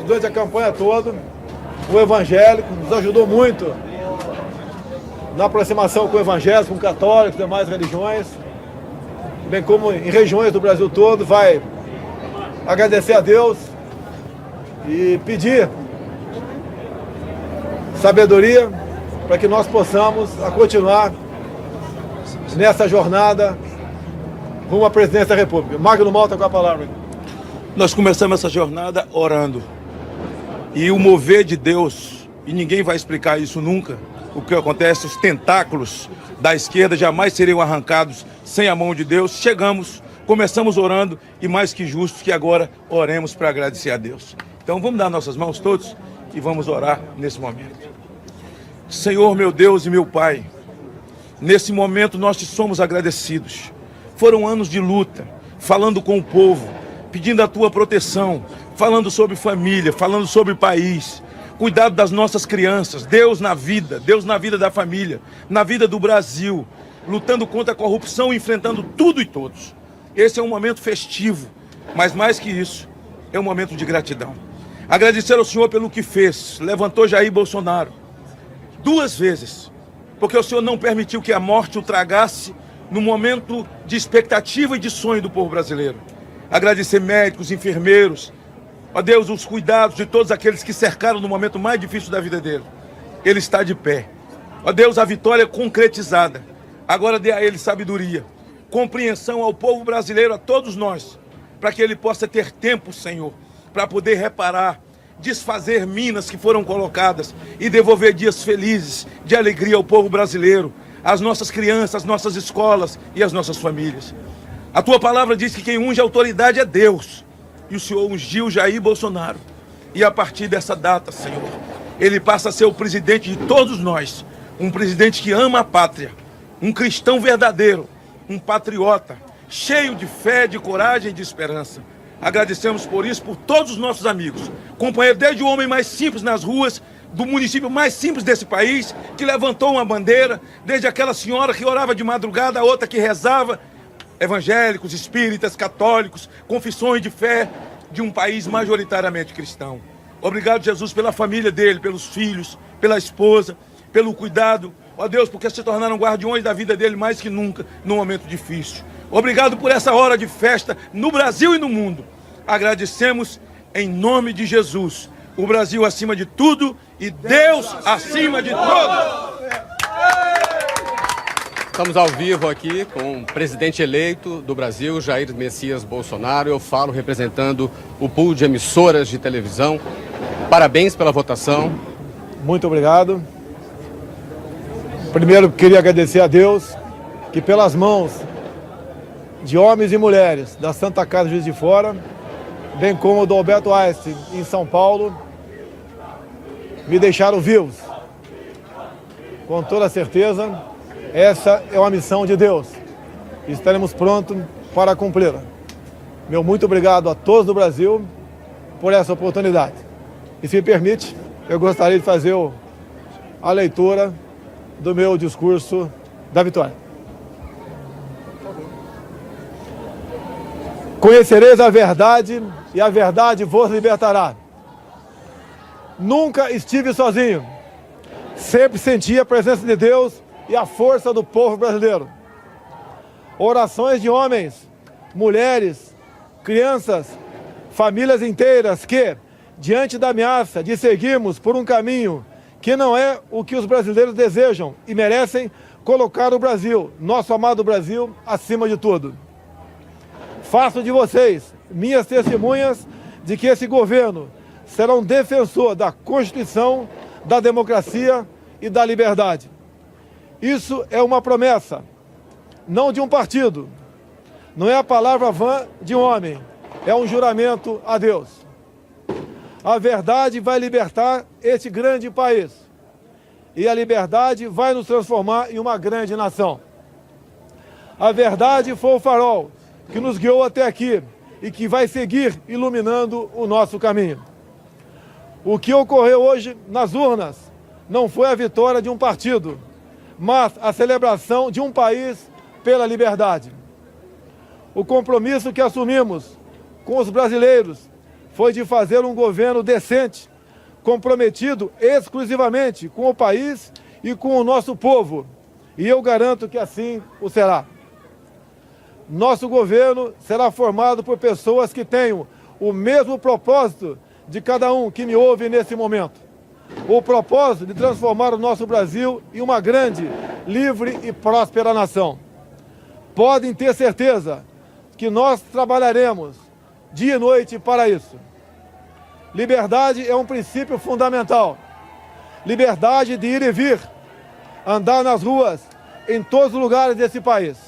durante a campanha toda, o evangélico, nos ajudou muito na aproximação com o evangélico, com católicos, demais religiões, bem como em regiões do Brasil todo. Vai agradecer a Deus e pedir sabedoria para que nós possamos continuar nessa jornada rumo à presidência da República. Magno Malta com a palavra. Nós começamos essa jornada orando. E o mover de Deus, e ninguém vai explicar isso nunca, o que acontece, os tentáculos da esquerda jamais seriam arrancados sem a mão de Deus. Começamos orando e mais que justo que agora oremos para agradecer a Deus. Então vamos dar nossas mãos todos e vamos orar nesse momento. Senhor, meu Deus e meu Pai, nesse momento nós te somos agradecidos. Foram anos de luta, falando com o povo, pedindo a tua proteção, falando sobre família, falando sobre país, cuidado das nossas crianças, Deus na vida da família, na vida do Brasil, lutando contra a corrupção, enfrentando tudo e todos. Esse é um momento festivo, mas mais que isso, é um momento de gratidão. Agradecer ao Senhor pelo que fez, levantou Jair Bolsonaro 2 vezes, porque o Senhor não permitiu que a morte o tragasse no momento de expectativa e de sonho do povo brasileiro. Agradecer médicos, enfermeiros, ó Deus, os cuidados de todos aqueles que cercaram no momento mais difícil da vida dele. Ele está de pé. Ó Deus, a vitória é concretizada. Agora dê a ele sabedoria, compreensão ao povo brasileiro, a todos nós, para que ele possa ter tempo, Senhor, para poder reparar, desfazer minas que foram colocadas e devolver dias felizes, de alegria ao povo brasileiro, às nossas crianças, às nossas escolas e às nossas famílias. A tua palavra diz que quem unge a autoridade é Deus. E o Senhor ungiu Jair Bolsonaro. E a partir dessa data, Senhor, ele passa a ser o presidente de todos nós. Um presidente que ama a pátria. Um cristão verdadeiro. Um patriota. Cheio de fé, de coragem e de esperança. Agradecemos por isso, por todos os nossos amigos. Companheiro, desde o homem mais simples nas ruas, do município mais simples desse país, que levantou uma bandeira, desde aquela senhora que orava de madrugada, a outra que rezava, evangélicos, espíritas, católicos, confissões de fé de um país majoritariamente cristão. Obrigado, Jesus, pela família dele, pelos filhos, pela esposa, pelo cuidado. Ó Deus, porque se tornaram guardiões da vida dele mais que nunca, num momento difícil. Obrigado por essa hora de festa no Brasil e no mundo. Agradecemos em nome de Jesus. O Brasil acima de tudo e Deus acima de todos. Estamos ao vivo aqui com o presidente eleito do Brasil, Jair Messias Bolsonaro. Eu falo representando o pool de emissoras de televisão. Parabéns pela votação. Muito obrigado. Primeiro, queria agradecer a Deus que pelas mãos de homens e mulheres da Santa Casa Juiz de Fora, bem como do Alberto Einstein em São Paulo, me deixaram vivos. Com toda certeza, essa é uma missão de Deus. Estaremos prontos para cumpri-la. Meu muito obrigado a todos do Brasil por essa oportunidade. E se me permite, eu gostaria de fazer a leitura do meu discurso da vitória. Conhecereis a verdade e a verdade vos libertará. Nunca estive sozinho. Sempre senti a presença de Deus e a força do povo brasileiro. Orações de homens, mulheres, crianças, famílias inteiras que, diante da ameaça de seguirmos por um caminho que não é o que os brasileiros desejam e merecem, colocar o Brasil, nosso amado Brasil, acima de tudo. Faço de vocês minhas testemunhas de que esse governo será um defensor da Constituição, da democracia e da liberdade. Isso é uma promessa, não de um partido, não é a palavra vã de um homem, é um juramento a Deus. A verdade vai libertar este grande país e a liberdade vai nos transformar em uma grande nação. A verdade foi o farol que nos guiou até aqui e que vai seguir iluminando o nosso caminho. O que ocorreu hoje nas urnas não foi a vitória de um partido, mas a celebração de um país pela liberdade. O compromisso que assumimos com os brasileiros foi de fazer um governo decente, comprometido exclusivamente com o país e com o nosso povo. E eu garanto que assim o será. Nosso governo será formado por pessoas que tenham o mesmo propósito de cada um que me ouve nesse momento. O propósito de transformar o nosso Brasil em uma grande, livre e próspera nação. Podem ter certeza que nós trabalharemos dia e noite para isso. Liberdade é um princípio fundamental. Liberdade de ir e vir, andar nas ruas, em todos os lugares desse país.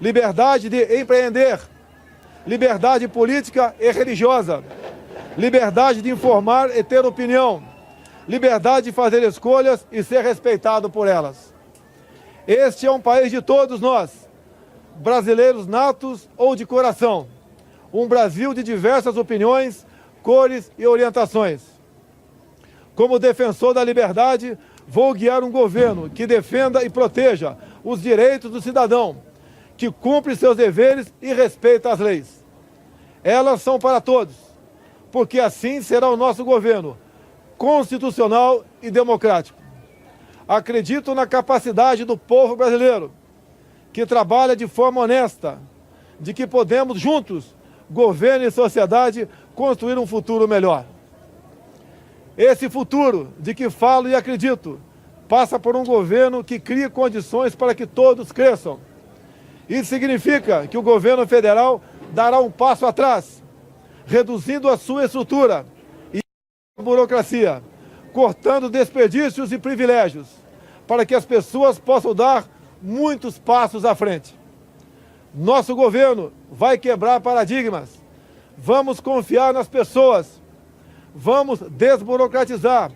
Liberdade de empreender, liberdade política e religiosa, liberdade de informar e ter opinião, liberdade de fazer escolhas e ser respeitado por elas. Este é um país de todos nós, brasileiros natos ou de coração, um Brasil de diversas opiniões, cores e orientações. Como defensor da liberdade, vou guiar um governo que defenda e proteja os direitos do cidadão, que cumpre seus deveres e respeita as leis. Elas são para todos, porque assim será o nosso governo, constitucional e democrático. Acredito na capacidade do povo brasileiro, que trabalha de forma honesta, de que podemos juntos, governo e sociedade, construir um futuro melhor. Esse futuro de que falo e acredito passa por um governo que crie condições para que todos cresçam. Isso significa que o governo federal dará um passo atrás, reduzindo a sua estrutura e a burocracia, cortando desperdícios e privilégios, para que as pessoas possam dar muitos passos à frente. Nosso governo vai quebrar paradigmas. Vamos confiar nas pessoas. Vamos desburocratizar,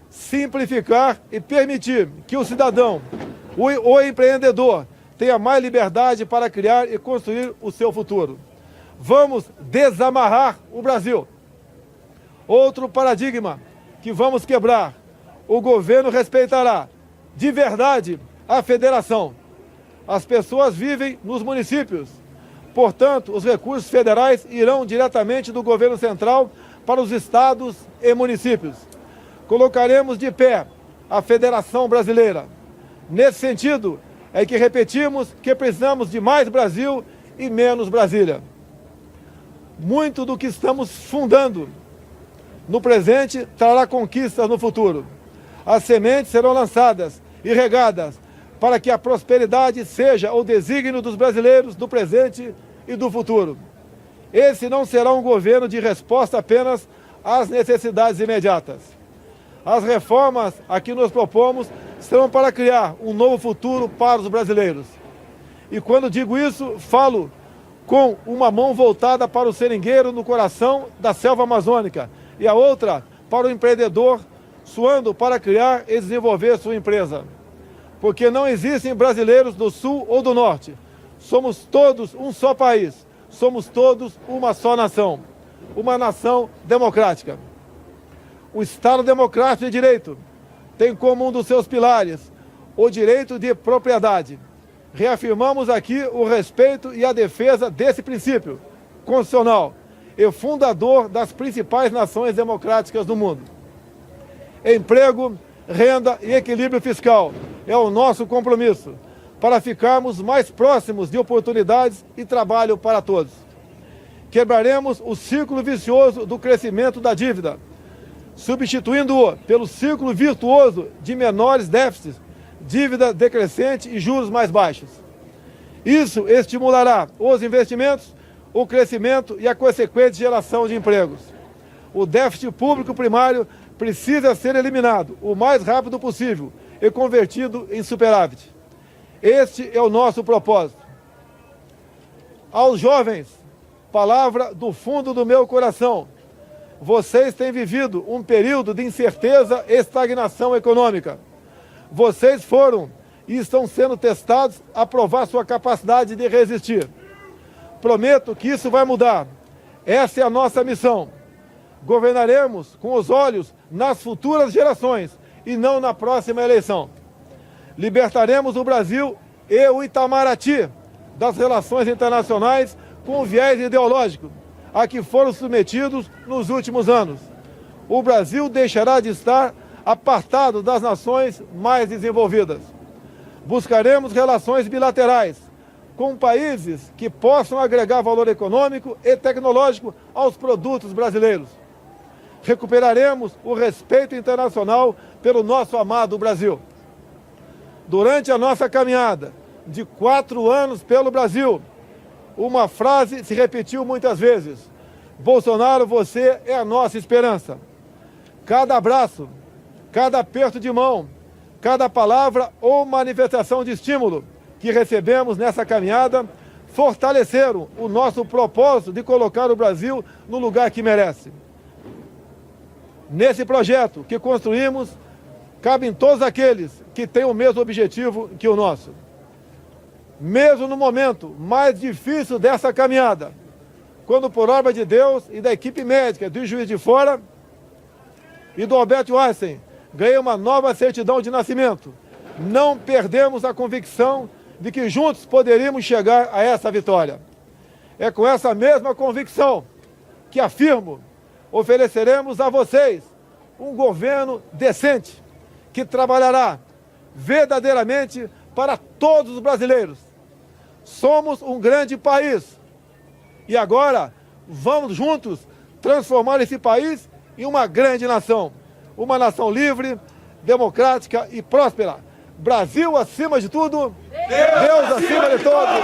simplificar e permitir que o cidadão, o empreendedor, tenha mais liberdade para criar e construir o seu futuro. Vamos desamarrar o Brasil. Outro paradigma que vamos quebrar. O governo respeitará de verdade a federação. As pessoas vivem nos municípios. Portanto, os recursos federais irão diretamente do governo central para os estados e municípios. Colocaremos de pé a Federação Brasileira. Nesse sentido, é que repetimos que precisamos de mais Brasil e menos Brasília. Muito do que estamos fundando no presente trará conquistas no futuro. As sementes serão lançadas e regadas para que a prosperidade seja o desígnio dos brasileiros do presente e do futuro. Esse não será um governo de resposta apenas às necessidades imediatas. As reformas a que nos propomos serão para criar um novo futuro para os brasileiros. E quando digo isso, falo com uma mão voltada para o seringueiro no coração da selva amazônica e a outra para o empreendedor suando para criar e desenvolver sua empresa. Porque não existem brasileiros do Sul ou do Norte. Somos todos um só país. Somos todos uma só nação. Uma nação democrática. O Estado Democrático de Direito tem como um dos seus pilares o direito de propriedade. Reafirmamos aqui o respeito e a defesa desse princípio constitucional e fundador das principais nações democráticas do mundo. Emprego, renda e equilíbrio fiscal é o nosso compromisso para ficarmos mais próximos de oportunidades e trabalho para todos. Quebraremos o círculo vicioso do crescimento da dívida, substituindo-o pelo círculo virtuoso de menores déficits, dívida decrescente e juros mais baixos. Isso estimulará os investimentos, o crescimento e a consequente geração de empregos. O déficit público primário precisa ser eliminado o mais rápido possível e convertido em superávit. Este é o nosso propósito. Aos jovens, palavra do fundo do meu coração. Vocês têm vivido um período de incerteza e estagnação econômica. Vocês foram e estão sendo testados a provar sua capacidade de resistir. Prometo que isso vai mudar. Essa é a nossa missão. Governaremos com os olhos nas futuras gerações e não na próxima eleição. Libertaremos o Brasil e o Itamaraty das relações internacionais com viés ideológico, a que foram submetidos nos últimos anos. O Brasil deixará de estar apartado das nações mais desenvolvidas. Buscaremos relações bilaterais com países que possam agregar valor econômico e tecnológico aos produtos brasileiros. Recuperaremos o respeito internacional pelo nosso amado Brasil. Durante a nossa caminhada de 4 anos pelo Brasil, uma frase se repetiu muitas vezes: Bolsonaro, você é a nossa esperança. Cada abraço, cada aperto de mão, cada palavra ou manifestação de estímulo que recebemos nessa caminhada fortaleceram o nosso propósito de colocar o Brasil no lugar que merece. Nesse projeto que construímos, cabem todos aqueles que têm o mesmo objetivo que o nosso. Mesmo no momento mais difícil dessa caminhada, quando por obra de Deus e da equipe médica do Juiz de Fora e do Albert Einstein ganhei uma nova certidão de nascimento, não perdemos a convicção de que juntos poderíamos chegar a essa vitória. É com essa mesma convicção que afirmo, ofereceremos a vocês um governo decente, que trabalhará verdadeiramente para todos os brasileiros. Somos um grande país e agora vamos juntos transformar esse país em uma grande nação. Uma nação livre, democrática e próspera. Brasil acima de tudo, Deus acima de todos.